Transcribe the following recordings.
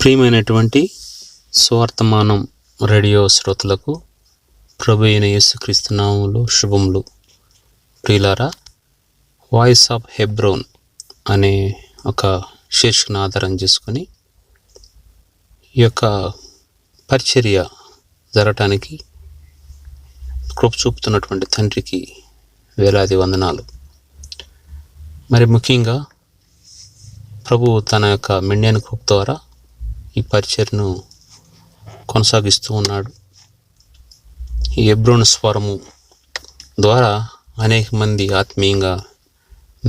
ప్రియమైనటువంటి స్వార్థమానం రేడియో శ్రోతలకు ప్రభు అయిన యేసుక్రీస్తు నామములో శుభములు. ప్రియులారా, వాయిస్ ఆఫ్ హెబ్రోన్ అనే ఒక శీర్షికను ఆధారం చేసుకొని ఈ యొక్క పరిచర్య జరగటానికి కృప చూపుతున్నటువంటి తండ్రికి వేలాది వందనాలు. మరి ముఖ్యంగా ప్రభువు తన యొక్క మెండైన కృప ద్వారా ఈ పరిచర్యను కొనసాగిస్తూ ఉన్నాడు. ఈ హెబ్రోను స్వరము ద్వారా అనేక మంది ఆత్మీయంగా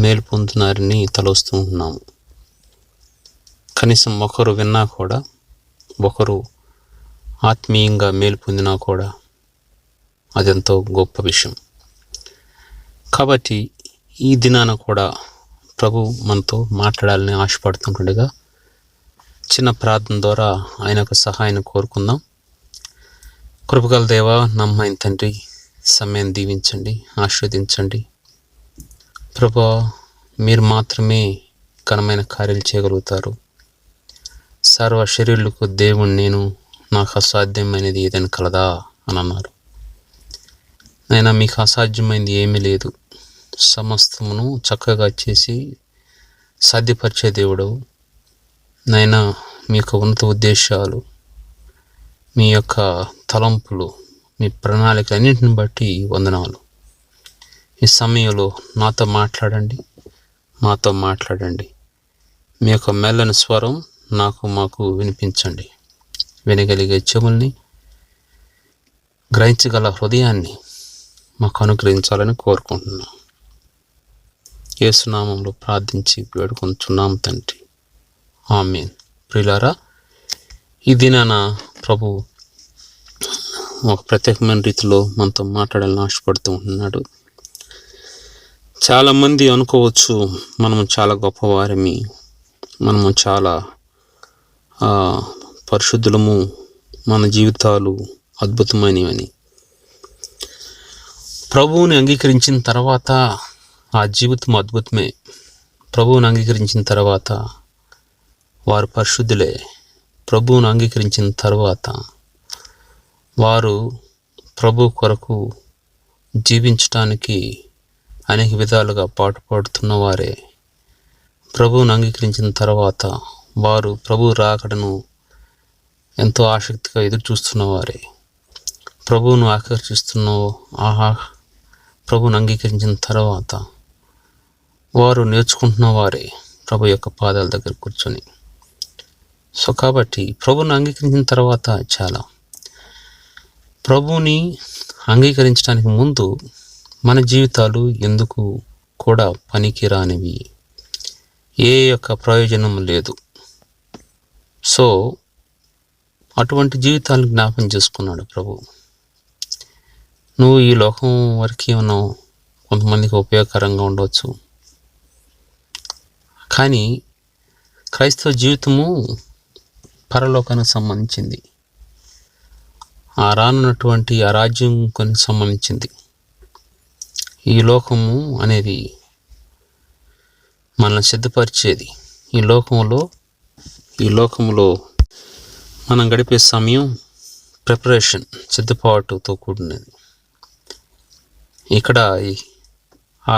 మేలు పొందుతున్నారని తలస్తూ ఉన్నాము. కనీసం ఒకరు విన్నా కూడా, ఒకరు ఆత్మీయంగా మేలు పొందినా కూడా అదెంతో గొప్ప విషయం. కాబట్టి ఈ దినాన కూడా ప్రభు మనతో మాట్లాడాలని ఆశపడుతుండగా చిన్న ప్రార్థన ద్వారా ఆయన యొక్క సహాయాన్ని కోరుకుందాం. కృపగల దేవా, నమ్మకమైన తండ్రి, సమయాన్ని దీవించండి, ఆశీర్వదించండి. ప్రభువా, మీరు మాత్రమే ఘనమైన కార్యాలు చేయగలుగుతారు. సర్వ శరీరులకు దేవుడు నేను, నాకు అసాధ్యమైనది ఏదైనా కలదా అని అన్నారు. నైనా మీకు అసాధ్యమైనది ఏమీ లేదు. సమస్తమును చక్కగా చేసి సాధ్యపరిచే దేవుడు. నైనా మీ యొక్క ఉన్నత ఉద్దేశాలు, మీ యొక్క తలంపులు, మీ ప్రణాళిక అన్నింటిని బట్టి వందనాలు. ఈ సమయంలో నాతో మాట్లాడండి. మీ యొక్క మెల్లని స్వరం మాకు వినిపించండి. వినగలిగే చెవుల్ని, గ్రహించగల హృదయాన్ని మాకు అనుగ్రహించాలని కోరుకుంటున్నాం. యేసు నామములో ప్రార్థించి వేడుకొంచున్నాం తండ్రి, ఆమేన్. ప్రియులారా, ఈ దినాన ప్రభు ఒక ప్రత్యేకమైన రీతిలో మనతో మాట్లాడాలని ఆశపడుతూ ఉంటున్నాడు. చాలామంది అనుకోవచ్చు, మనము చాలా గొప్పవారమి, మనము చాలా పరిశుద్ధులము, మన జీవితాలు అద్భుతమైనవని. ప్రభువుని అంగీకరించిన తర్వాత ఆ జీవితం అద్భుతమే. ప్రభువుని అంగీకరించిన తర్వాత వారు పరిశుద్ధులే. ప్రభువును అంగీకరించిన తర్వాత వారు ప్రభు కొరకు జీవించటానికి అనేక విధాలుగా పాటుపడుతున్న వారే. ప్రభువును అంగీకరించిన తర్వాత వారు ప్రభు రాకడను ఎంతో ఆసక్తిగా ఎదురు చూస్తున్నవారే. ప్రభువును ప్రభువును అంగీకరించిన తర్వాత వారు నేర్చుకుంటున్న వారే ప్రభు యొక్క పాదాల దగ్గర కూర్చొని. సో కాబట్టి ప్రభువుని అంగీకరించిన తర్వాత చాలా. ప్రభువుని అంగీకరించడానికి ముందు మన జీవితాలు ఎందుకు కూడా పనికిరానివి, ఏ యొక్క ప్రయోజనం లేదు. సో అటువంటి జీవితాలను జ్ఞాపం చేసుకున్నాడు ప్రభు. నువ్వు ఈ లోకం వరకు ఉన్నావు, కొంతమందికి ఉపయోగకరంగా ఉండవచ్చు, కానీ క్రైస్తవ జీవితము పరలోకానికి సంబంధించింది. ఆ రానున్నటువంటి ఆ రాజ్యం కొన్ని సంబంధించింది. ఈ లోకము అనేది మనల్ని సిద్ధపరిచేది. ఈ లోకంలో మనం గడిపే సమయం ప్రిపరేషన్, సిద్ధపాటుతో కూడినది. ఇక్కడ ఆ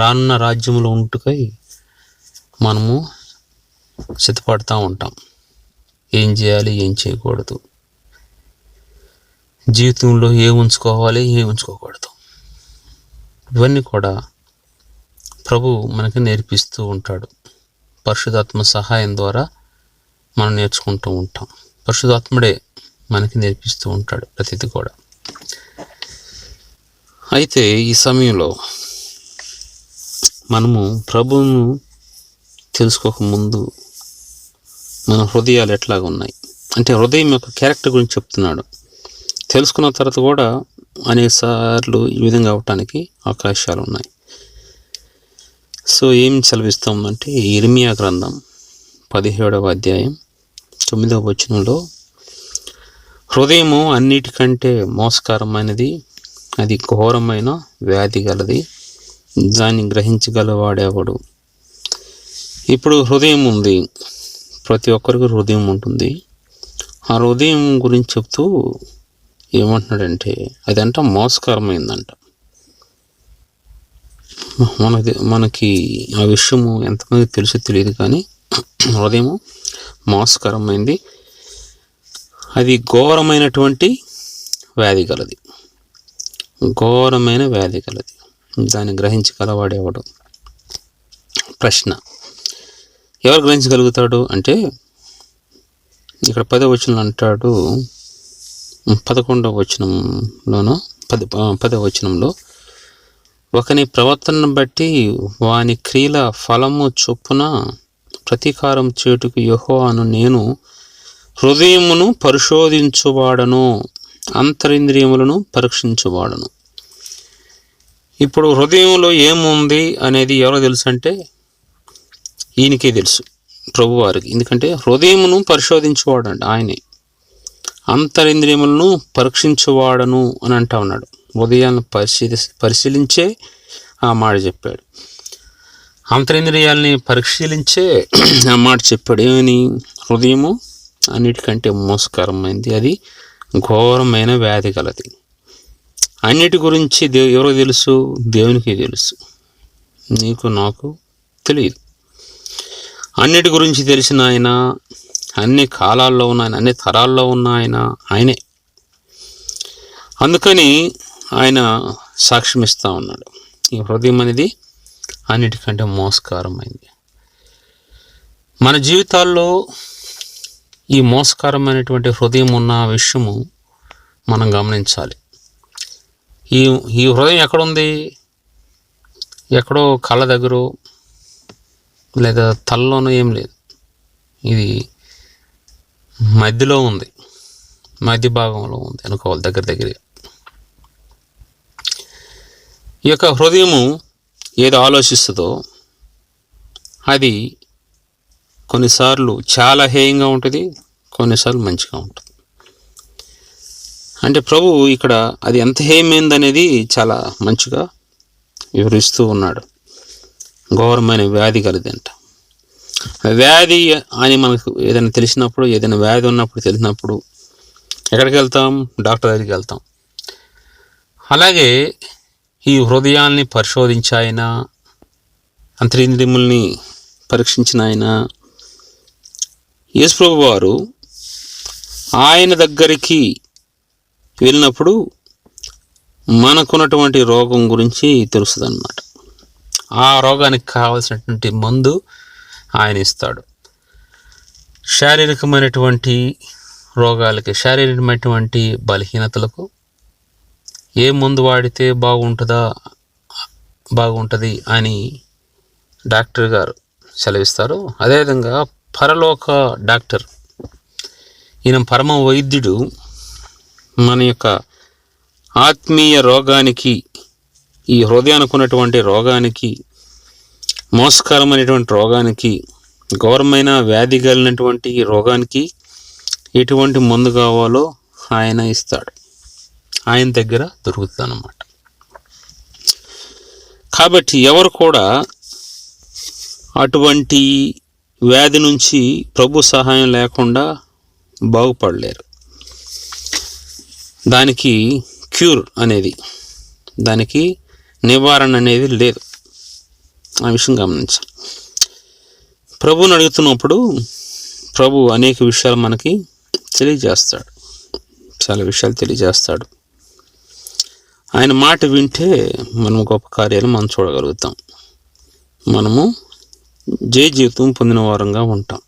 రానున్న రాజ్యంలో ఉంటుకై మనము సిద్ధపడుతూ ఉంటాం. ఏం చేయాలి, ఏం చేయకూడదు, జీవితంలో ఏం ఉంచుకోవాలి, ఏం ఉంచుకోకూడదు, ఇవన్నీ కూడా ప్రభు మనకి నేర్పిస్తూ ఉంటాడు. పరిశుద్ధాత్మ సహాయం ద్వారా మనం నేర్చుకుంటూ ఉంటాం. పరిశుద్ధాత్ముడే మనకి నేర్పిస్తూ ఉంటాడు ప్రతిదీ కూడా. అయితే ఈ సమయంలో మనము ప్రభువును తెలుసుకోకముందు మన హృదయాలు ఎట్లాగా ఉన్నాయి అంటే, హృదయం యొక్క క్యారెక్టర్ గురించి చెప్తున్నాడు. తెలుసుకున్న తర్వాత కూడా అనేక సార్లు ఈ విధంగా అవటానికి అవకాశాలు ఉన్నాయి. సో ఏం సెలవిస్తామంటే, ఇర్మియా గ్రంథం 17వ అధ్యాయం 9వ వచనంలో, హృదయము అన్నిటికంటే మోసకరమైనది, అది ఘోరమైన వ్యాధి గలది, దాన్ని గ్రహించగలవాడేవాడు. ఇప్పుడు హృదయం ఉంది, ప్రతి ఒక్కరికి హృదయం ఉంటుంది. ఆ హృదయం గురించి చెప్తూ ఏమంటున్నాడంటే అదంట మోసకరమైందంట. మనకి ఆ విషయము ఎంతమంది తెలుసో తెలియదు, కానీ హృదయము మోసకరమైంది. అది ఘోరమైనటువంటి వ్యాధి గలది, ఘోరమైన వ్యాధి గలది. దాన్ని గ్రహించగలవాడేవాడు? ప్రశ్న. ఎవరు గ్రహించగలుగుతాడు అంటే ఇక్కడ 10వ వచనంలో అంటాడు, 11వ వచనంలోనో 10వ వచనంలో, ఒకని ప్రవర్తనను బట్టి వాని క్రియల ఫలము చొప్పున ప్రతీకారం చేటుకు యెహోవాను నేను హృదయమును పరిశోధించువాడను, అంతరింద్రియములను పరీక్షించువాడను. ఇప్పుడు హృదయంలో ఏముంది అనేది ఎవరో తెలుసు అంటే ఈయనకే తెలుసు, ప్రభువారికి. ఎందుకంటే హృదయమును పరిశోధించువాడండి ఆయనే, అంతరింద్రియములను పరీక్షించువాడను అని అంటా ఉన్నాడు. హృదయాలను పరిశీలించే ఆ మాట చెప్పాడు, అంతరింద్రియాలని పరిశీలించే ఆ మాట చెప్పాడు. ఏమని? హృదయము అన్నిటికంటే మోసకరమైంది, అది ఘోరమైన వ్యాధి గలది. అన్నిటి గురించి ఎవరో తెలుసు? దేవునికి తెలుసు, నీకు నాకు తెలియదు. అన్నిటి గురించి తెలిసిన ఆయన, అన్ని కాలాల్లో ఉన్న ఆయన, అన్ని తరాల్లో ఉన్న ఆయన ఆయనే. అందుకని ఆయన సాక్ష్యం ఇస్తూ ఉన్నాడు, ఈ హృదయం అనేది అన్నిటికంటే మోసకరమైంది. మన జీవితాల్లో ఈ మోసకరమైనటువంటి హృదయం ఉన్న విషయము మనం గమనించాలి. ఈ హృదయం ఎక్కడుంది? ఎక్కడో కళ్ళ దగ్గర లేదా తలలోనూ ఏం లేదు, ఇది మధ్యలో ఉంది, మధ్య భాగంలో ఉంది అనుకోవాలి, దగ్గరగా. ఈ యొక్క హృదయము ఏదో ఆలోచిస్తుందో అది కొన్నిసార్లు చాలా హేయంగా ఉంటుంది, కొన్నిసార్లు మంచిగా ఉంటుంది. అంటే ప్రభు ఇక్కడ అది ఎంత హేయమైందనేది చాలా మంచిగా వివరిస్తూ ఉన్నాడు. ఘోరమైన వ్యాధి కలదంట. వ్యాధి అని మనకు ఏదైనా తెలిసినప్పుడు, ఏదైనా వ్యాధి ఉన్నప్పుడు తెలిసినప్పుడు ఎక్కడికి వెళ్తాం? డాక్టర్ దగ్గరికి వెళ్తాం. అలాగే ఈ హృదయాల్ని పరిశోధించాయన, అంతరింద్రియముల్ని పరీక్షించిన ఆయన యేసుప్రభు వారు ఆయన దగ్గరికి వెళ్ళినప్పుడు మనకున్నటువంటి రోగం గురించి తెలుస్తుంది అన్నమాట. ఆ రోగానికి కావాల్సినటువంటి మందు ఆయన ఇస్తాడు. శారీరకమైనటువంటి రోగాలకి, శారీరకమైనటువంటి బలహీనతలకు ఏ మందు వాడితే బాగుంటుంది అని డాక్టర్ గారు సెలవిస్తారు. అదేవిధంగా పరలోక డాక్టర్, ఈయన పరమ వైద్యుడు, మన యొక్క ఆత్మీయ రోగానికి, ఈ హృదయానికి ఉన్నటువంటి రోగానికి, మోసకరమైనటువంటి రోగానికి, ఘోరమైన వ్యాధి కలిగినటువంటి రోగానికి ఎటువంటి మందు కావాలో ఆయన ఇస్తాడు, ఆయన దగ్గర దొరుకుతుంది అన్నమాట. కాబట్టి ఎవరు కూడా అటువంటి వ్యాధి నుంచి ప్రభు సహాయం లేకుండా బాగుపడలేరు. దానికి క్యూర్ అనేది, దానికి నివారణ అనేది లేదు. ఆ విషయం గమనించాలి. ప్రభువుని అడుగుతున్నప్పుడు ప్రభు అనేక విషయాలు మనకి తెలియజేస్తాడు, చాలా విషయాలు తెలియజేస్తాడు. ఆయన మాట వింటే మనం గొప్ప కార్యాలు మనం చూడగలుగుతాం, మనము జయ జీవితం పొందిన వారంగా ఉంటాం.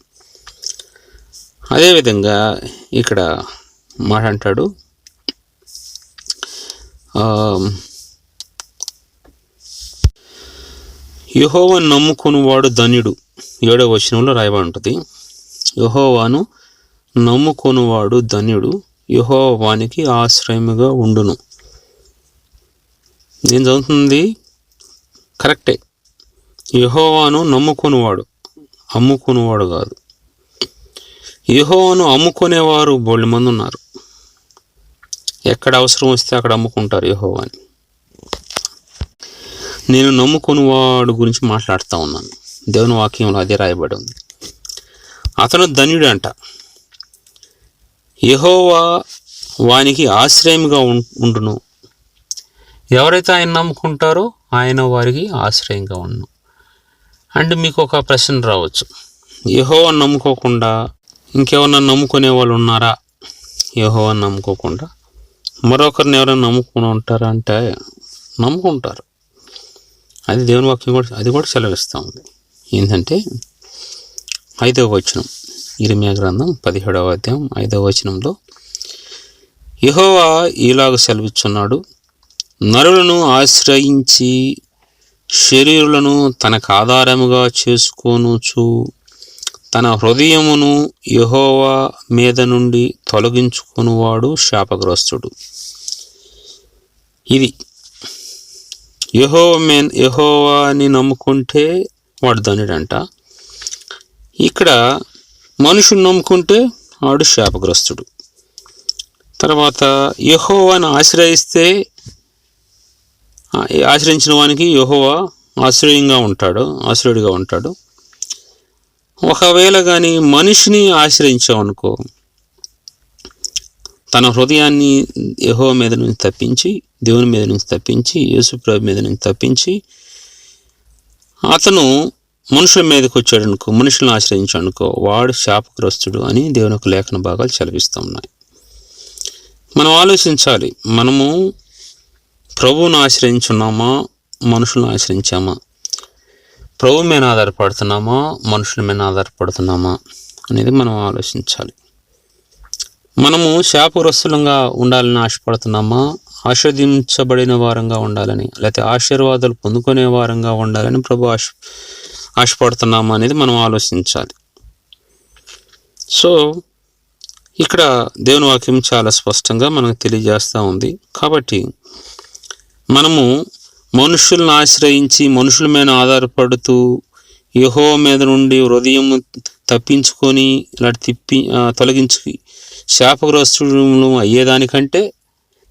అదేవిధంగా ఇక్కడ మాట అంటాడు, యెహోవాను నమ్ముకొనువాడు ధన్యుడు. 7వ వచనంలో రాయబడి ఉంటుంది, యెహోవాను నమ్ముకొనువాడు ధన్యుడు, యెహోవా వానికి ఆశ్రయముగా ఉండును. నేను చదువుతుంది కరెక్టే. యెహోవాను నమ్ముకొనువాడు, అమ్ముకొనువాడు కాదు. యెహోవాను అమ్ముకునేవారు బోల్డ్ మంది ఉన్నారు. ఎక్కడ అవసరం వస్తే అక్కడ అమ్ముకుంటారు యెహోవాని. నేను నమ్ముకునేవాడు గురించి మాట్లాడుతూ ఉన్నాను. దేవుని వాక్యంలో అదే రాయబడి ఉంది. అతను ధన్యుడు అంట. యెహోవా వానికి ఆశ్రయంగా ఉండును. ఎవరైతే ఆయన నమ్ముకుంటారో ఆయన వారికి ఆశ్రయంగా ఉండును. అంటే మీకు ఒక ప్రశ్న రావచ్చు, యెహోవాను నమ్ముకోకుండా ఇంకెవరన్నా నమ్ముకునే వాళ్ళు ఉన్నారా? యెహోవాను నమ్ముకోకుండా మరొకరిని ఎవరైనా నమ్ముకుని ఉంటారా అంటే నమ్ముకుంటారు. అది దేవుని వాక్యం కూడా అది కూడా సెలవిస్తూ ఉంది. ఏంటంటే 5వ వచనం, ఇర్మీయా గ్రంథం 17వ అధ్యాయం 5వ వచనంలో యెహోవా ఇలాగ సెలవిస్తున్నాడు, నరులను ఆశ్రయించి శరీరులను తనకు ఆధారముగా చేసుకొనుచు తన హృదయమును యెహోవా మీద నుండి తొలగించుకొనువాడు శాపగ్రస్తుడు. ఇది యెహోవాని నమ్ముకుంటే వాడు ధనుడంట. ఇక్కడ మనుషుని నమ్ముకుంటే వాడు శాపగ్రస్తుడు. తర్వాత యెహోవాని ఆశ్రయించిన వానికి యెహోవా ఆశ్రయుడిగా ఉంటాడు. ఒకవేళ కానీ మనిషిని ఆశ్రయించామనుకో, తన హృదయాన్ని యెహోవా మీద నుంచి తప్పించి, దేవుని మీద నుంచి తప్పించి, యేసుప్రభు మీద నుంచి తప్పించి అతను మనుషుల మీదకి వచ్చాడనుకో, మనుషులను ఆశ్రయించాడనుకో, వాడు శాపగ్రస్తుడు అని దేవుని యొక్క లేఖన భాగాలు చదివిస్తూ ఉన్నాయి. మనం ఆలోచించాలి, మనము ప్రభువును ఆశ్రయించున్నామా, మనుషులను ఆశ్రయించామా? ప్రభు మీద ఆధారపడుతున్నామా, మనుషుల మీద ఆధారపడుతున్నామా అనేది మనం ఆలోచించాలి. మనము శాపగ్రస్తులంగా ఉండాలని ఆశపడుతున్నామా, ఆశీర్వదించబడిన వారంగా ఉండాలని, లేకపోతే ఆశీర్వాదాలు పొందుకునే వారంగా ఉండాలని ప్రభు ఆశపడుతున్నామా అనేది మనం ఆలోచించాలి. సో ఇక్కడ దేవుని వాక్యం చాలా స్పష్టంగా మనకు తెలియజేస్తూ ఉంది. కాబట్టి మనము మనుషులను ఆశ్రయించి మనుషుల మీద ఆధారపడుతూ యెహోవా మీద నుండి హృదయం తప్పించుకొని ఇలా తొలగించి శాపగ్రస్తులు అయ్యేదానికంటే,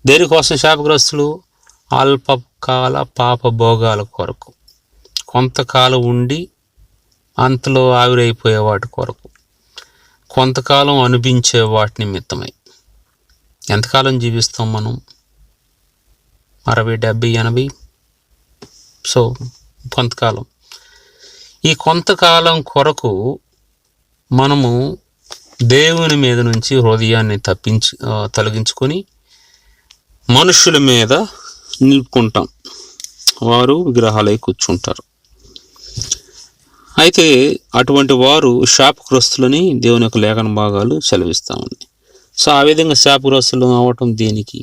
దేనికోసం శాపగ్రస్తులు? అల్పకాల పాప భోగాల కొరకు, కొంతకాలం ఉండి అంతలో ఆవిరైపోయే వాటి కొరకు, కొంతకాలం అనిపించే వాటి నిమిత్తమై. ఎంతకాలం జీవిస్తాం మనం? 60, 70, 80. సో కొంతకాలం. ఈ కొంతకాలం కొరకు మనము దేవుని మీద నుంచి హృదయాన్ని తొలగించుకొని మనుషుల మీద నిలుపుకుంటాం. వారు విగ్రహాలై కూర్చుంటారు. అయితే అటువంటి వారు శాపగ్రస్తులని దేవుని యొక్క లేఖన భాగాలు సెలవిస్తూ ఉన్నాయి. సో ఆ విధంగా శాపగ్రస్తులు అవటం దేనికి?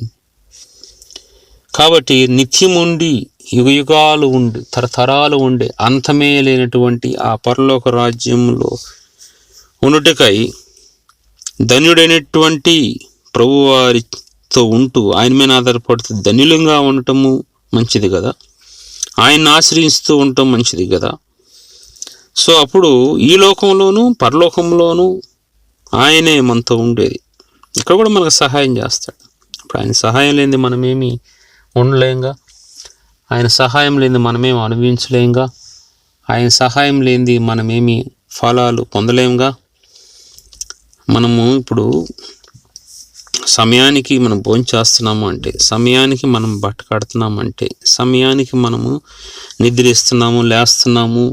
కాబట్టి నిత్యముండి యుగయుగాలు ఉండి తరతరాలు ఉండి అంతమే లేనటువంటి ఆ పరలోక రాజ్యంలో ఉండుటకై ధన్యుడైనటువంటి ప్రభువారితో ఉంటూ ఆయన మీద ఆధారపడుతూ ధన్యులంగా ఉండటము మంచిది కదా, ఆయన్ని ఆశ్రయిస్తూ ఉండటం మంచిది కదా. సో అప్పుడు ఈ లోకంలోనూ పరలోకంలోనూ ఆయనే మనతో ఉండేది. ఇక్కడ కూడా మనకు సహాయం చేస్తాడు. ఇప్పుడు ఆయన సహాయం లేనిది మనమేమి ఉండలేంగా, ఆయన సహాయం లేనిది మనమేమి అనుభవించలేంగా, ఆయన సహాయం లేనిది మనమేమి ఫలాలు పొందలేంగా. మనము ఇప్పుడు సమయానికి మనం భోంచేస్తున్నాము అంటే, సమయానికి మనం బట్ట కడుతున్నాము అంటే, సమయానికి మనము నిద్రిస్తున్నాము, లేస్తున్నాము,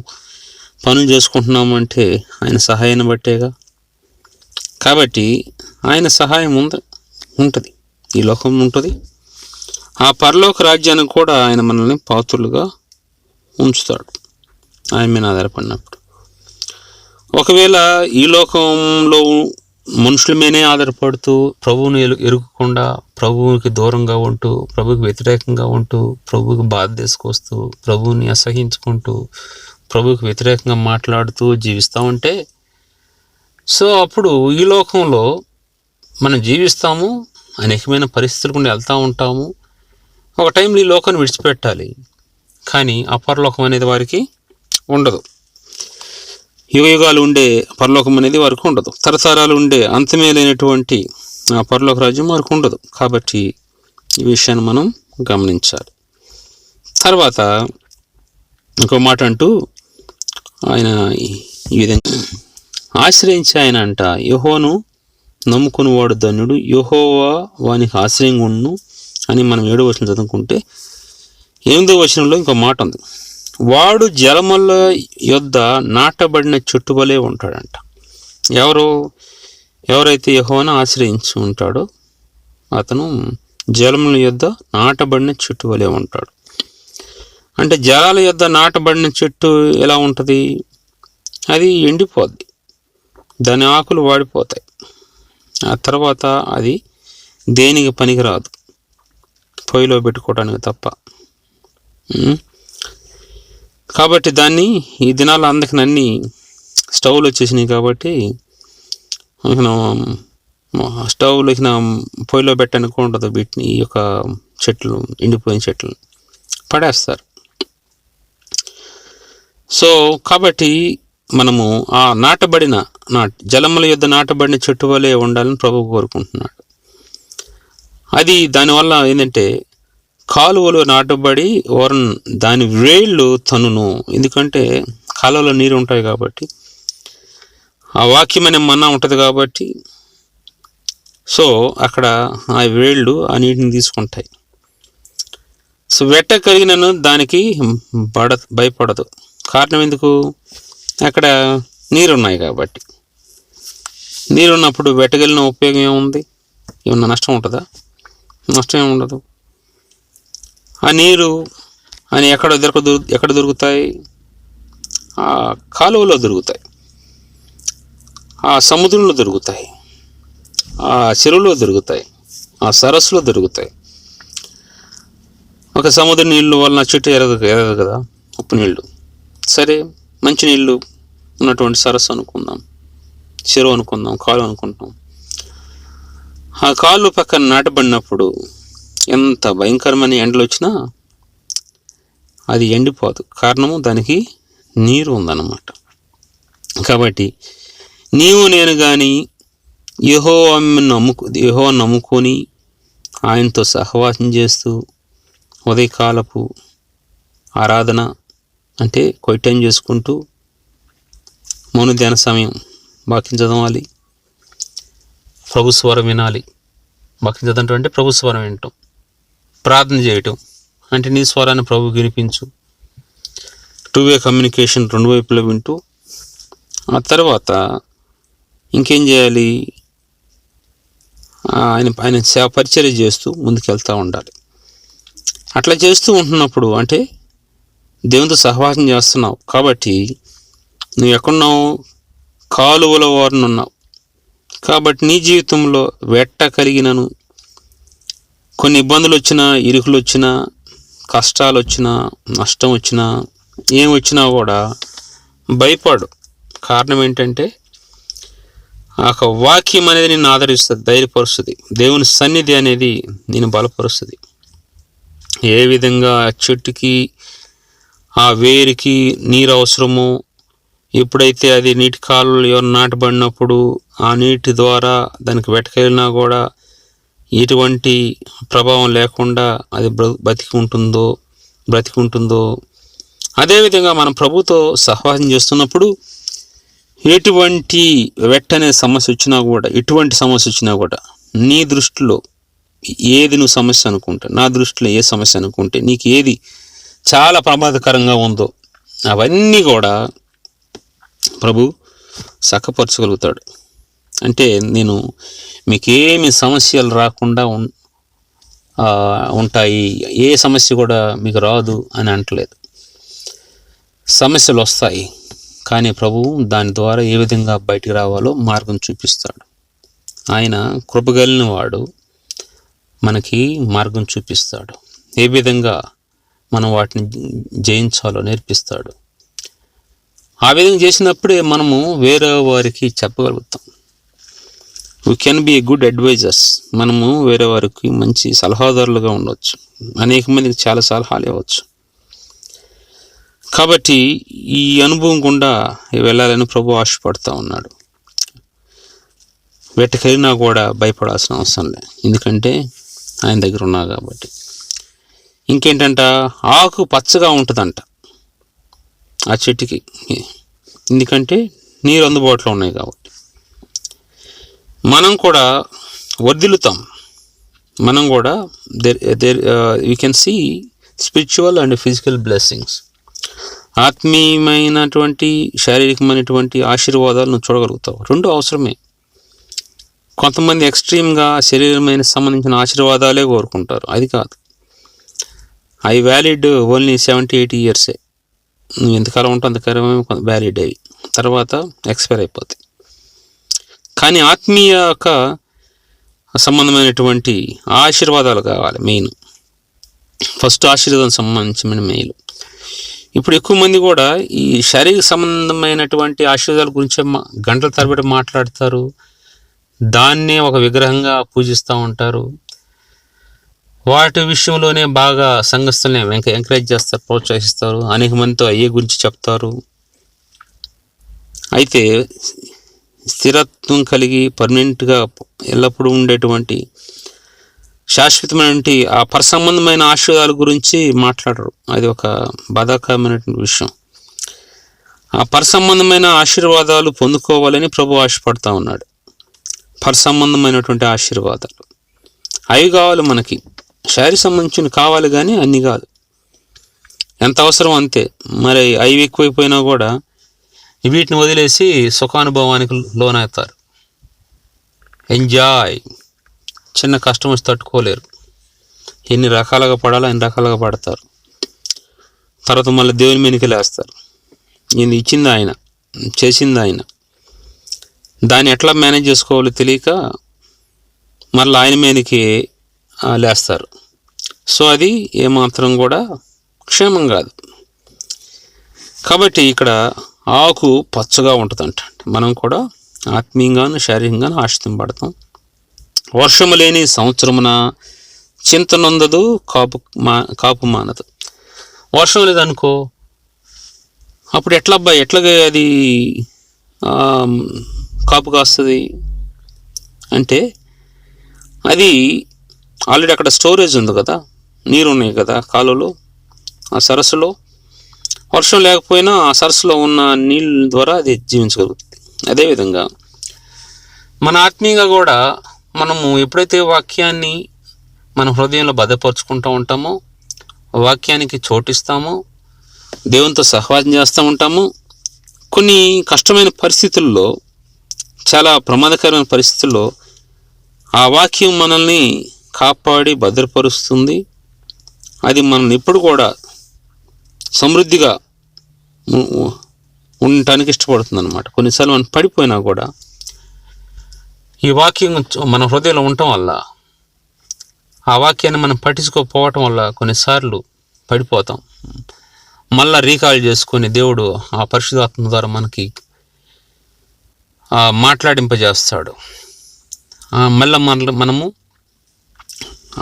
పనులు చేసుకుంటున్నాము అంటే ఆయన సహాయాన్ని బట్టేగా. కాబట్టి ఆయన సహాయం ఉంటుంది, ఈ లోకం ఉంటుంది, ఆ పరలోక రాజ్యానికి కూడా ఆయన మనల్ని పాత్రులుగా ఉంచుతాడు ఆయన మీద ఆధారపడినప్పుడు. ఒకవేళ ఈ లోకంలో మనుషుల మీదనే ఆధారపడుతూ ప్రభువుని ఎరుగకుండా, ప్రభువుకి దూరంగా ఉంటూ, ప్రభువుకి వ్యతిరేకంగా ఉంటూ, ప్రభువుకి బాధ తీసుకొస్తూ, ప్రభువుని అసహించుకుంటూ, ప్రభువుకి వ్యతిరేకంగా మాట్లాడుతూ జీవిస్తూ ఉంటే, సో అప్పుడు ఈ లోకంలో మనం జీవిస్తాము, అనేకమైన పరిస్థితులు కూడా వెళ్తూ ఉంటాము. ఒక టైంలో ఈ లోకాన్ని విడిచిపెట్టాలి, కానీ ఆ పరలోకం అనేది వారికి ఉండదు. యుగయుగాలు ఉండే పరలోకం అనేది వారికి ఉండదు. తరతరాలు ఉండే అంతమే లేనటువంటి ఆ పరలోక రాజ్యం వారికి ఉండదు. కాబట్టి ఈ విషయాన్ని మనం గమనించాలి. తర్వాత ఇంకో మాట అంటూ ఆయన ఈ విధంగా ఆశ్రయించి ఆయన అంట, యెహోవాను నమ్ముకుని వాడు ధన్యుడు, యెహోవా వానికి ఆశ్రయంగా ఉండును అని మనం 7వ వచనం చదువుకుంటే 8వ వచనంలో ఇంకో మాట ఉంది. వాడు జలముల యొద్ద నాటబడిన చెట్టు వలె ఉంటాడంట. ఎవరైతే యెహోవాను ఆశ్రయించి ఉంటాడో అతను జలముల యొద్ద నాటబడిన చెట్టు వలె ఉంటాడు. అంటే జలాల యొద్ద నాటబడిన చెట్టు ఎలా ఉంటుంది? అది ఎండిపోద్ది, దాని ఆకులు వాడిపోతాయి, ఆ తర్వాత అది దేనికి పనికిరాదు, పొయ్యిలో పెట్టుకోవడానికి తప్ప. కాబట్టి దాన్ని ఈ దినాల్లో అందుకని అన్ని స్టవ్లు వచ్చేసినాయి కాబట్టి స్టవ్లో పొయ్యిలో పెట్టడానికి ఉండదు. వీటిని ఈ యొక్క చెట్లు, ఎండిపోయిన చెట్లు పడేస్తారు. సో కాబట్టి మనము ఆ నాటబడిన జలముల యొద్ద నాటబడిన చెట్టు వలె ఉండాలని ప్రభువు కోరుకుంటున్నాడు. అది దానివల్ల ఏంటంటే కాలువలో నాటబడి దాని వేళ్ళు తనును. ఎందుకంటే కాలువలో నీరు ఉంటాయి కాబట్టి, ఆ వాక్యం అనే మన్నా ఉంటుంది కాబట్టి, సో అక్కడ ఆ వేళ్ళు ఆ నీటిని తీసుకుంటాయి. సో వెట్ట కలిగినను దానికి భయపడదు. కారణం ఎందుకు? అక్కడ నీరున్నాయి కాబట్టి. నీరున్నప్పుడు వెట్టగలిగిన ఉపయోగం ఏముంది? ఏమన్నా నష్టం ఉంటుందా? నష్టం ఏమి ఉండదు. ఆ నీరు అని ఎక్కడ దొరుకుతాయి? ఆ కాలువలో దొరుకుతాయి, ఆ సముద్రంలో దొరుకుతాయి, ఆ చెరువులో దొరుకుతాయి, ఆ సరస్సులో దొరుకుతాయి. ఒక సముద్ర నీళ్ళు వలన చెట్టు ఎరగదు కదా, ఉప్పు నీళ్ళు. సరే, మంచి నీళ్ళు ఉన్నటువంటి సరస్సు అనుకుందాం, చెరువు అనుకుందాం, కాలు అనుకుంటాం. ఆ కాలు పక్కన నాటబడినప్పుడు ఎంత భయంకరమైన ఎండలు వచ్చినా అది ఎండిపోదు. కారణము దానికి నీరు ఉందన్నమాట. కాబట్టి నీవు నేను కానీ యెహోవాను నమ్ముకొని ఆయనతో సహవాసం చేస్తూ ఉదయకాలపు ఆరాధన అంటే కొయ్యటం చేసుకుంటూ మౌన ధ్యాన సమయం వాక్యం చదవాలి, ప్రభు స్వరం వినాలి. వాక్యం చదవటం అంటే ప్రభు స్వరం వినటం, ప్రార్థన చేయటం అంటే నీ స్వరాన్ని ప్రభువుకి వినిపించు. 2-వే కమ్యూనికేషన్, 2 వైపులా వింటూ ఆ తర్వాత ఇంకేం చేయాలి? ఆయన సేవ పరిచర్య చేస్తూ ముందుకెళ్తూ ఉండాలి. అట్లా చేస్తూ ఉంటున్నప్పుడు అంటే దేవునితో సహవాసం చేస్తున్నావు కాబట్టి నువ్వు ఎక్కడున్నావు? కాలువల వారిని ఉన్నావు. కాబట్టి నీ జీవితంలో వెట్ట కలిగినను కొన్ని ఇబ్బందులు వచ్చినా, ఇరుకులు వచ్చినా, కష్టాలు వచ్చినా, నష్టం వచ్చినా, ఏం వచ్చినా కూడా భయపడు. కారణం ఏంటంటే ఆ వాక్యం అనేది నిన్ను ఆదరిస్తుంది, ధైర్యపరుస్తుంది. దేవుని సన్నిధి అనేది నేను బలపరుస్తుంది. ఏ విధంగా చెట్టుకి ఆ వేరికి నీరు అవసరమో, ఎప్పుడైతే అది నీటి కాలువలు ఎవరు నాటబడినప్పుడు ఆ నీటి ద్వారా దానికి వెటకెళ్ళినా కూడా ఎటువంటి ప్రభావం లేకుండా అది బ్రతికి ఉంటుందో అదేవిధంగా మనం ప్రభుతో సహవాసం చేస్తున్నప్పుడు ఎటువంటి వెట్టనే సమస్య వచ్చినా కూడా, ఎటువంటి సమస్య వచ్చినా కూడా నీ దృష్టిలో ఏది నువ్వు సమస్య అనుకుంటే, నా దృష్టిలో ఏ సమస్య అనుకుంటే, నీకు ఏది చాలా ప్రమాదకరంగా ఉందో అవన్నీ కూడా ప్రభు చక్కపరచగలుగుతాడు. అంటే నేను మీకేమి సమస్యలు రాకుండా ఉంటాయి, ఏ సమస్య కూడా మీకు రాదు అని అంటలేదు. సమస్యలు వస్తాయి, కానీ ప్రభువు దాని ద్వారా ఏ విధంగా బయటికి రావాలో మార్గం చూపిస్తాడు. ఆయన కృపగలిగిన వాడు, మనకి మార్గం చూపిస్తాడు. ఏ విధంగా మనం వాటిని జయించాలో నేర్పిస్తాడు. ఆ విధంగా చేసినప్పుడే మనము వేరే వారికి చెప్పగలుగుతాం. We can be a good advisers. మనము వేరే వారికి మంచి సలహాదారులుగా ఉండవచ్చు, అనేక మందికి చాలా సలహాలు ఇవ్వచ్చు. కాబట్టి ఈ అనుభవం గుండా వెళ్ళాలని ప్రభు ఆశపడుతూ ఉన్నాడు. వెట్టకెళ్ళినా కూడా భయపడాల్సిన అవసరం లేదు, ఎందుకంటే ఆయన దగ్గర ఉన్నా కాబట్టి. ఇంకేంటంట, ఆకు పచ్చగా ఉంటుందంట ఆ చెట్టుకి, ఎందుకంటే నీరు అందుబాటులో ఉన్నాయి కాబట్టి మనం కూడా వర్ధిల్లుతాం. మనం కూడా you can see spiritual and physical blessings. ఆత్మీయమైనటువంటి శారీరకమైనటువంటి ఆశీర్వాదాలు నువ్వు చూడగలుగుతావు. రెండు అవసరమే. కొంతమంది ఎక్స్ట్రీమ్గా శరీరమైన సంబంధించిన ఆశీర్వాదాలే కోరుకుంటారు. అది కాదు. అవి వ్యాలిడ్ ఓన్లీ 70-80 ఇయర్సే. నువ్వు ఎంతకాలం ఉంటే అంతకాలమే వ్యాలిడ్. అవి తర్వాత ఎక్స్పైర్ అయిపోతాయి. కానీ ఆత్మీయ సంబంధమైనటువంటి ఆశీర్వాదాలు కావాలి. మెయిన్ ఫస్ట్ ఆశీర్వాదం సంబంధించిన మెయిల్. ఇప్పుడు ఎక్కువ మంది కూడా ఈ శారీరక సంబంధమైనటువంటి ఆశీర్వాదాల గురించే గంటల తరబడి మాట్లాడతారు. దాన్నే ఒక విగ్రహంగా పూజిస్తూ ఉంటారు. వాటి విషయంలోనే బాగా సంఘస్థుల్ని ఎంకరేజ్ చేస్తారు, ప్రోత్సహిస్తారు. అనేక మందితో అయ్యే గురించి చెప్తారు. అయితే స్థిరత్వం కలిగి పర్మనెంట్గా ఎల్లప్పుడూ ఉండేటువంటి శాశ్వతమైనటువంటి ఆ పరసంబంధమైన ఆశీర్వాదాల గురించి మాట్లాడరు. అది ఒక బాధాకరమైనటువంటి విషయం. ఆ పరసంబంధమైన ఆశీర్వాదాలు పొందుకోవాలని ప్రభు ఆశపడతా ఉన్నాడు. పరసంబంధమైనటువంటి ఆశీర్వాదాలు అవి కావాలి మనకి. శారీరక సంబంధించిన కావాలి కానీ అన్నీ కాదు. ఎంత అవసరం అంతే. మరి అవి ఎక్కువైపోయినా కూడా వీటిని వదిలేసి సుఖానుభవానికి లోనవుతారు. ఎంజాయ్. చిన్న కష్టం వచ్చి తట్టుకోలేరు. ఎన్ని రకాలుగా పడాలో అన్ని రకాలుగా పడతారు. తర్వాత మళ్ళీ దేవుని మీదకి లేస్తారు. ఇది ఇచ్చింది ఆయన, చేసింది ఆయన. దాన్ని ఎట్లా మేనేజ్ చేసుకోవాలో తెలియక మళ్ళీ ఆయన మీదకి లేస్తారు. సో అది ఏమాత్రం కూడా క్షేమం కాదు. కాబట్టి ఇక్కడ ఆకు పచ్చగా ఉంటుందంట. మనం కూడా ఆత్మీయంగాను శారీరకంగాను ఆశింపబడతాం. వర్షము లేని సంవత్సరమున చింత నొందదు, కాపు మానదు. వర్షం లేదనుకో, అప్పుడు ఎట్లాగా అది కాపు కాస్తుంది అంటే, అది ఆల్రెడీ అక్కడ స్టోరేజ్ ఉంది కదా, నీరు ఉన్నాయి కదా కాలువలో, ఆ సరస్సులో. వర్షం లేకపోయినా ఆ సరస్సులో ఉన్న నీళ్ళ ద్వారా అది జీవించగలుగుతుంది. అదేవిధంగా మన ఆత్మీయంగా కూడా మనము ఎప్పుడైతే వాక్యాన్ని మన హృదయంలో భద్రపరుచుకుంటూ ఉంటామో, వాక్యానికి చోటిస్తామో, దేవునితో సహవాసం చేస్తూ ఉంటాము, కొన్ని కష్టమైన పరిస్థితుల్లో, చాలా ప్రమాదకరమైన పరిస్థితుల్లో ఆ వాక్యం మనల్ని కాపాడి భద్రపరుస్తుంది. అది మనల్ని ఎప్పుడు కూడా సమృద్ధిగా ఉండటానికి ఇష్టపడుతుంది అన్నమాట. కొన్నిసార్లు మనం పడిపోయినా కూడా ఈ వాక్యం మన హృదయంలో ఉండటం వల్ల, ఆ వాక్యాన్ని మనం పట్టించుకోకపోవటం వల్ల కొన్నిసార్లు పడిపోతాం. మళ్ళా రీకాల్ చేసుకొని దేవుడు ఆ పరిశుద్ధాత్మ ద్వారా మనకి మాట్లాడింపజేస్తాడు. మళ్ళీ మనము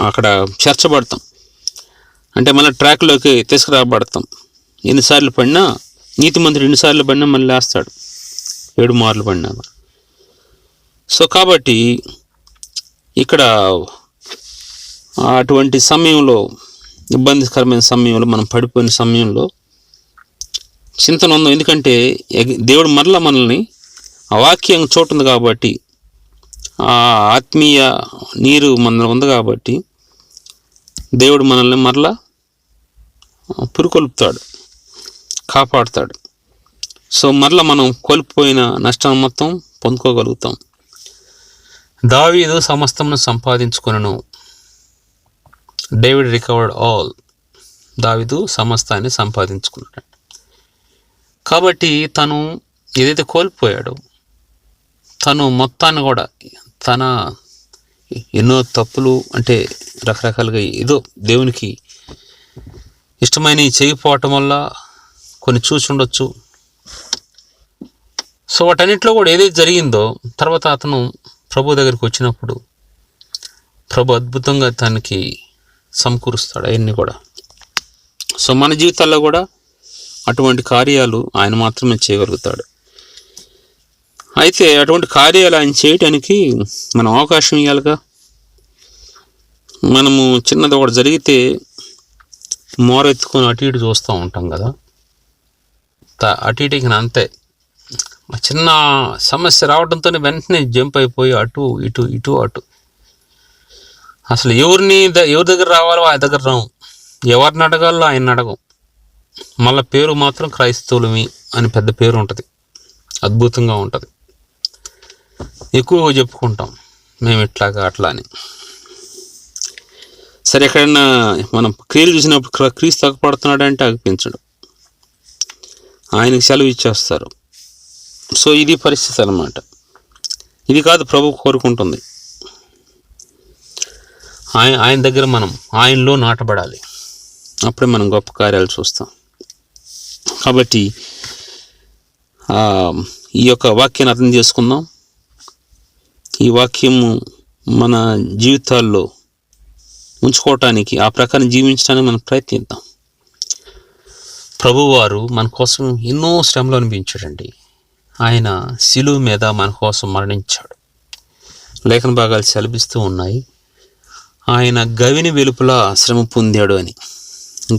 అక్కడ చేర్చబడతాం. అంటే మళ్ళీ ట్రాక్లోకి తీసుకురాబడతాం. ఎన్నిసార్లు పడినా, నీతిమంతుడు ఎన్నిసార్లు పడినా మళ్ళీ లేస్తాడు, 7 మార్లు పడినా. సో కాబట్టి ఇక్కడ అటువంటి సమయంలో, ఇబ్బందికరమైన సమయంలో, మనం పడిపోయిన సమయంలో చింతన ఉందో. ఎందుకంటే దేవుడు మరలా మనల్ని, ఆ వాక్యం చోటు ఉంది కాబట్టి, ఆ ఆత్మీయ నీరు మన ఉంది కాబట్టి దేవుడు మనల్ని మరలా పురుకొల్పుతాడు, కాపాడుతాడు. సో మరలా మనం కోల్పోయిన నష్టాన్ని మొత్తం పొందుకోగలుగుతాం. దావీదు సమస్తమును సంపాదించుకొనెను. David recovered all. దావీదు సమస్తాన్ని సంపాదించుకున్నాడు. కాబట్టి తను ఏదైతే కోల్పోయాడో, తను మొత్తాన్ని కూడా, తన ఎన్నో తప్పులు, అంటే రకరకాలుగా ఏదో దేవునికి ఇష్టమైనవి చేయకపోవటం వల్ల కొన్ని చూసి ఉండొచ్చు. సో వాటన్నిటిలో కూడా ఏదైతే జరిగిందో, తర్వాత అతను ప్రభు దగ్గరికి వచ్చినప్పుడు ప్రభు అద్భుతంగా తనకి సమకూరుస్తాడు అవన్నీ కూడా. సో మన జీవితాల్లో కూడా అటువంటి కార్యాలు ఆయన మాత్రమే చేయగలుగుతాడు. అయితే అటువంటి కార్యాలు ఆయన చేయటానికి మనం అవకాశం ఇవ్వాలిగా. మనము చిన్నది ఒకటి జరిగితే మోరెత్తుకొని అటు ఇటు చూస్తూ ఉంటాం కదా. అటు ఇటుకి అంతే. చిన్న సమస్య రావడంతోనే వెంటనే జంప్ అయిపోయి అటు ఇటు ఇటు అటు. అసలు ఎవరి దగ్గర రావాలో ఆయన దగ్గర రాము, ఎవరిని అడగాలో ఆయన అడగం. మళ్ళీ పేరు మాత్రం క్రైస్తవులమి అని పెద్ద పేరు ఉంటుంది, అద్భుతంగా ఉంటుంది. ఎక్కువగా చెప్పుకుంటాం మేము ఇట్లాగా అట్లా అని. సరే, ఎక్కడైనా మనం క్రియలు చూసినప్పుడు క్రీస్తు తగ్గపడుతున్నాడంటే అగిపించడు, ఆయనకి సెలవు ఇచ్చేస్తారు. సో ఇది పరిస్థితి అన్నమాట. ఇది కాదు ప్రభు కోరుకుంటుంది. ఆయన దగ్గర మనం ఆయనలో నాటబడాలి, అప్పుడే మనం గొప్ప కార్యాలు చూస్తాం. కాబట్టి ఈ యొక్క వాక్యాన్ని అర్థం చేసుకుందాం. ఈ వాక్యము మన జీవితాల్లో ఉంచుకోవటానికి, ఆ ప్రకారం జీవించడానికి మనం ప్రయత్నిద్దాం. ప్రభువారు మన కోసం ఎన్నో శ్రమలు అనిపించాడండి. ఆయన శిలువ మీద మన కోసం మరణించాడు. లేఖన భాగాలు సెలవిస్తూ ఉన్నాయి, ఆయన గవిని వెలుపల శ్రమ పొందాడు అని.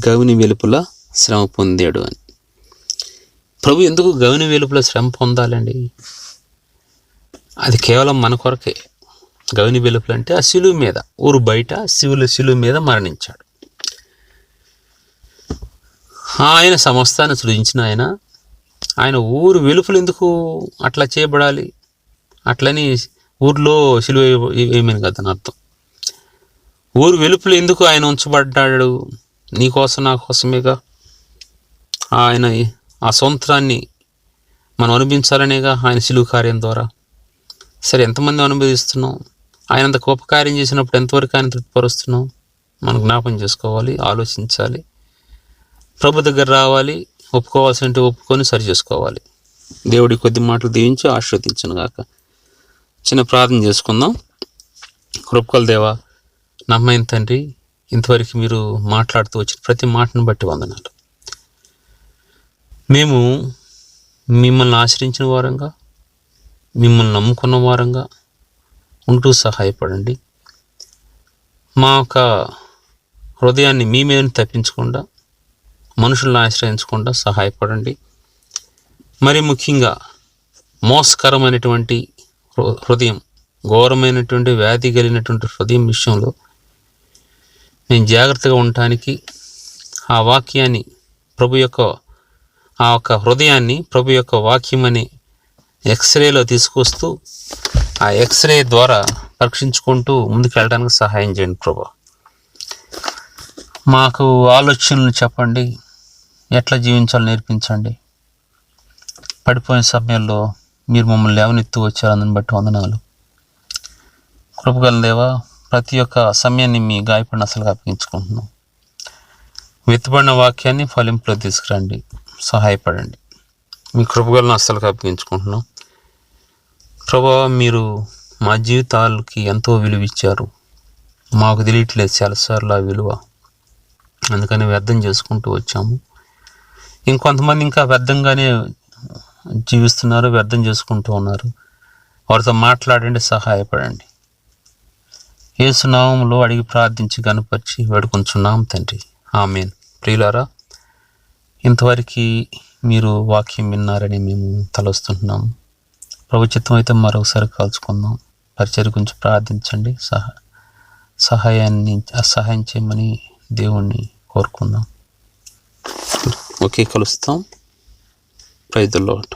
గవిని వెలుపల శ్రమ పొందాడు అని. ప్రభు ఎందుకు గవిని వెలుపల శ్రమ పొందాలండి? అది కేవలం మన కొరకే. గవిని వెలుపల అంటే ఆ శిలువ మీద, ఊరు బయట శిలువ మీద మరణించాడు. ఆయన సమస్తాన్ని సృజించిన ఆయన ఊరు వెలుపల ఎందుకు అట్లా చేయబడాలి? అట్లని ఊర్లో శిలువ వేయమని కదా అని అర్థం. ఊరు వెలుపల ఎందుకు ఆయన ఉంచబడ్డాడు? నీకోసం నా కోసమేగా. ఆయన ఆ సొంతాన్ని మనం అనుభవించాలనేగా ఆయన శిలువ కార్యం ద్వారా. సరే, ఎంతమంది అనుభవిస్తున్నాం? ఆయన అంత గొప్ప కార్యం చేసినప్పుడు ఎంతవరకు ఆయన తృప్తిపరుస్తున్నాం? మనం జ్ఞాపం చేసుకోవాలి, ఆలోచించాలి, ప్రభు దగ్గర రావాలి, ఒప్పుకోవాల్సింటే ఒప్పుకొని సరి చేసుకోవాలి. దేవుడి కొద్ది మాటలు దీవించి ఆశీర్వదించను గాక. చిన్న ప్రార్థన చేసుకుందాం. కృపగల దేవా, నమ్మైన తండ్రి, ఇంతవరకు మీరు మాట్లాడుతూ వచ్చిన ప్రతి మాటను బట్టి వందనాలు. మేము మిమ్మల్ని ఆశ్రయించిన వారంగా, మిమ్మల్ని నమ్ముకున్న వారంగా ఉంటూ సహాయపడండి. మా యొక్క హృదయాన్ని మీ మీద తప్పించకుండా, మనుషులను ఆశ్రయించకుండా సహాయపడండి. మరి ముఖ్యంగా మోసకరమైనటువంటి హృదయం, ఘోరమైనటువంటి వ్యాధి కలిగినటువంటి హృదయం విషయంలో నేను జాగ్రత్తగా ఉండటానికి ఆ వాక్యాన్ని ఆ యొక్క హృదయాన్ని ప్రభు యొక్క వాక్యం అనే ఎక్స్రేలో తీసుకొస్తూ ఆ ఎక్స్రే ద్వారా పరీక్షించుకుంటూ ముందుకు వెళ్ళడానికి సహాయం చేయండి ప్రభు. మాకు ఆలోచనలు చెప్పండి, ఎట్లా జీవించాలో నేర్పించండి. పడిపోయిన సమయంలో మీరు మమ్మల్ని లేవనెత్తు వచ్చారు, అందుని బట్టి వందనాలు. కృపగల దేవా, ప్రతి ఒక్క సమయాన్ని మీ గాయపడిన అసలుగా అప్పగించుకుంటున్నాం. వెతుబడిన వాక్యాన్ని ఫలింపులో తీసుకురండి, సహాయపడండి. మీ కృపగలను అస్సలుగా అప్పగించుకుంటున్నాం. ప్రభావ, మీరు మా జీవితాలకి ఎంతో విలువ ఇచ్చారు, మాకు తెలియట్లేదు చాలాసార్లు ఆ విలువ. అందుకని వ్యర్థం చేసుకుంటూ వచ్చాము. ఇంకొంతమంది ఇంకా వ్యర్థంగానే జీవిస్తున్నారు, వ్యర్థం చేసుకుంటూ ఉన్నారు. వారితో మాట్లాడండి, సహాయపడండి. యేసు నామములో అడిగి ప్రార్థించి గనుపరిచి వేడుకొంచున్నాం తండ్రి, ఆమేన్. ప్రియులారా, ఇంతవరకు మీరు వాక్యం విన్నారని మేము తలొస్తున్నాము. ప్రభు చిత్తం అయితే మరొకసారి కలుసుకుందాం. పరిచర్య గురించి ప్రార్థించండి, సహాయం చేయమని దేవుణ్ణి కోరుకుందాం. ఓకే, కలుస్తాం. Praise the lord.